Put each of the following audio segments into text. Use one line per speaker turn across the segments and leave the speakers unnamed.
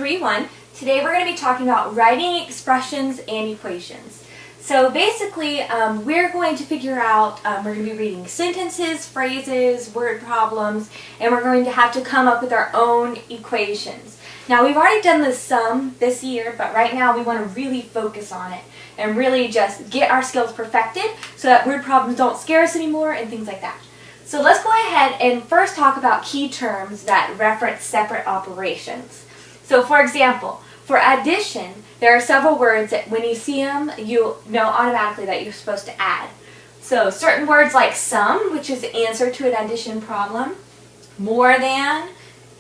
3-1. Today we're going to be talking about writing expressions and equations. So basically, we're going to figure out, we're going to be reading sentences, phrases, word problems, and we're going to have to come up with our own equations. Now, we've already done the sum this year, but right now we want to really focus on it and really just get our skills perfected so that word problems don't scare us anymore and things like that. So let's go ahead and first talk about key terms that reference separate operations. So for example, for addition, there are several words that when you see them, you know automatically that you're supposed to add. So certain words like sum, which is the answer to an addition problem, more than,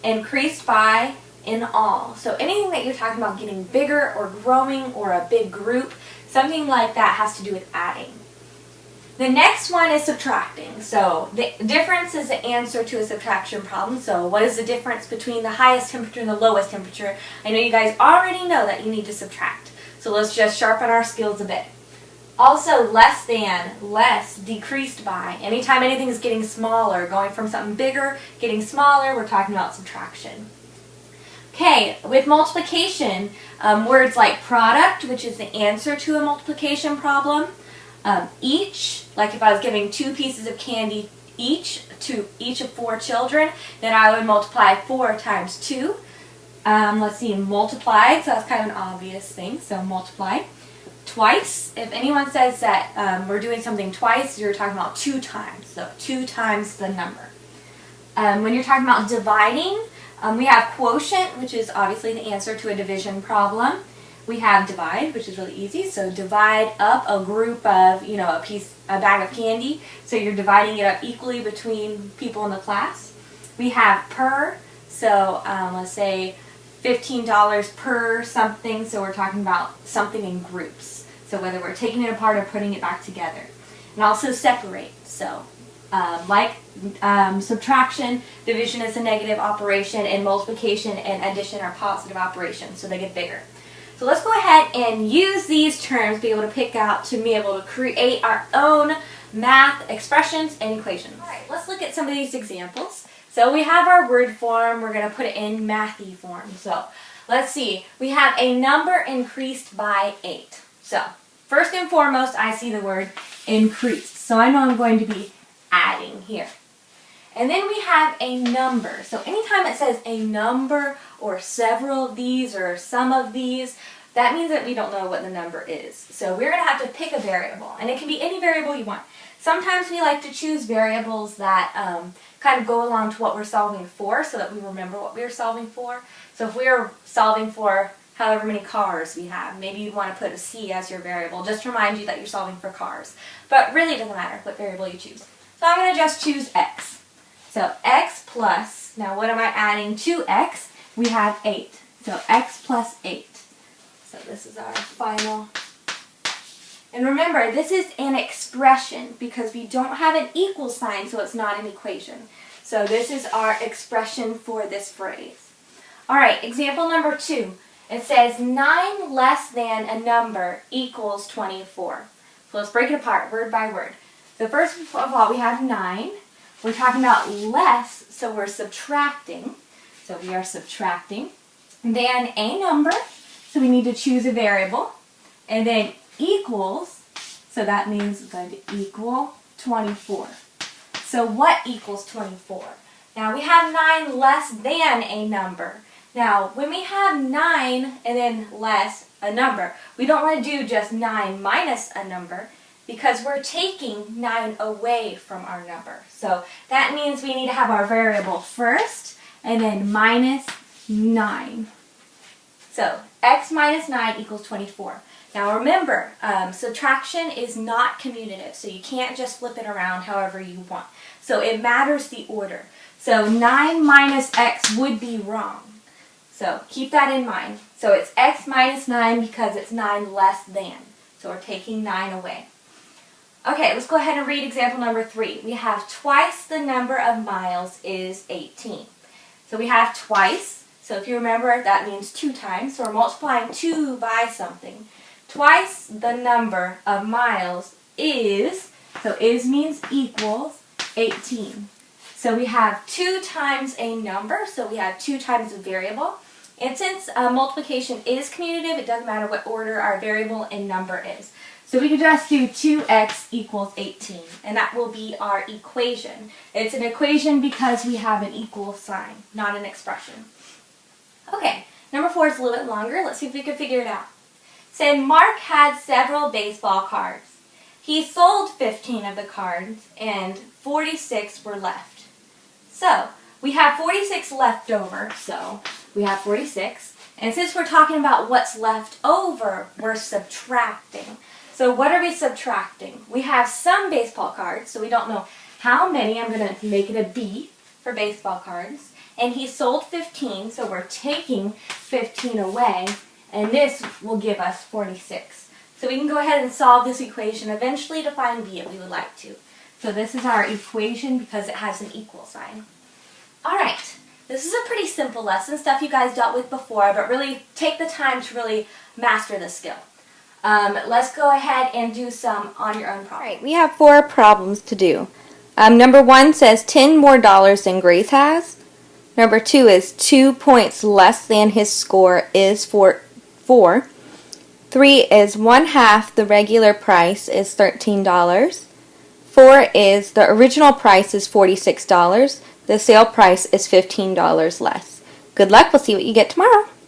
increased by, in all. So anything that you're talking about getting bigger or growing or a big group, something like that has to do with adding. The next one is subtracting. So the difference is the answer to a subtraction problem. So what is the difference between the highest temperature and the lowest temperature? I know you guys already know that you need to subtract. So let's just sharpen our skills a bit. Also, less than, less, decreased by. Anytime anything is getting smaller, going from something bigger, getting smaller, we're talking about subtraction. Okay, with multiplication, words like product, which is the answer to a multiplication problem. Each, like if I was giving 2 pieces of candy each to each of 4 children, then I would multiply 4 times 2. Let's see, multiplied, so that's kind of an obvious thing, so multiplied. Twice, if anyone says that we're doing something twice, you're talking about 2 times, so 2 times the number. When you're talking about dividing, we have quotient, which is obviously the answer to a division problem. We have divide, which is really easy. So divide up a group of, a bag of candy. So you're dividing it up equally between people in the class. We have per. So let's say $15 per something. So we're talking about something in groups. So whether we're taking it apart or putting it back together. And also separate. So subtraction, division is a negative operation, and multiplication and addition are positive operations. So they get bigger. So let's go ahead and use these terms to be able to pick out to be able to create our own math expressions and equations. Alright, let's look at some of these examples. So we have our word form, we're going to put it in mathy form. So let's see, we have a number increased by 8. So first and foremost, I see the word increased. So I know I'm going to be adding here. And then we have a number. So anytime it says a number or several of these or some of these, that means that we don't know what the number is. So we're going to have to pick a variable. And it can be any variable you want. Sometimes we like to choose variables that kind of go along to what we're solving for so that we remember what we're solving for. So if we're solving for however many cars we have, maybe you'd want to put a C as your variable just to remind you that you're solving for cars. But really it doesn't matter what variable you choose. So I'm going to just choose X. So x plus, now what am I adding to x? We have 8. So x plus 8. So this is our final. And remember, this is an expression because we don't have an equal sign, so it's not an equation. So this is our expression for this phrase. Alright, example number 2. It says 9 less than a number equals 24. So let's break it apart word by word. So first of all, we have 9. We're talking about less, so we're subtracting. So we are subtracting. Then a number, so we need to choose a variable. And then equals, so that means it's going to equal 24. So what equals 24? Now we have 9 less than a number. Now when we have 9 and then less a number, we don't want to do just 9 minus a number, because we're taking 9 away from our number. So that means we need to have our variable first and then minus 9. So x minus 9 equals 24. Now remember, subtraction is not commutative, so you can't just flip it around however you want. So it matters the order. So 9 minus x would be wrong. So keep that in mind. So it's x minus 9 because it's 9 less than. So we're taking 9 away. Okay, let's go ahead and read example number 3. We have twice the number of miles is 18. So we have twice. So if you remember, that means 2 times. So we're multiplying 2 by something. Twice the number of miles is, so is means equals 18. So we have 2 times a number, so we have 2 times a variable. And since multiplication is commutative, it doesn't matter what order our variable and number is. So we can just do 2x equals 18, and that will be our equation. It's an equation because we have an equal sign, not an expression. Okay, number 4 is a little bit longer. Let's see if we can figure it out. Say Mark had several baseball cards. He sold 15 of the cards, and 46 were left. So we have 46 left over, so we have 46. And since we're talking about what's left over, we're subtracting. So what are we subtracting? We have some baseball cards, so we don't know how many. I'm going to make it a B for baseball cards. And he sold 15, so we're taking 15 away, and this will give us 46. So we can go ahead and solve this equation eventually to find B if we would like to. So this is our equation because it has an equal sign. Alright, this is a pretty simple lesson, stuff you guys dealt with before, but really take the time to really master this skill. Let's go ahead and do some on your own problems. Alright, we have 4 problems to do. Number 1 says 10 more dollars than Grace has. Number 2 is 2 points less than his score is for 4. 3 is 1/2 the regular price is $13. 4 is the original price is $46. The sale price is $15 less. Good luck. We'll see what you get tomorrow.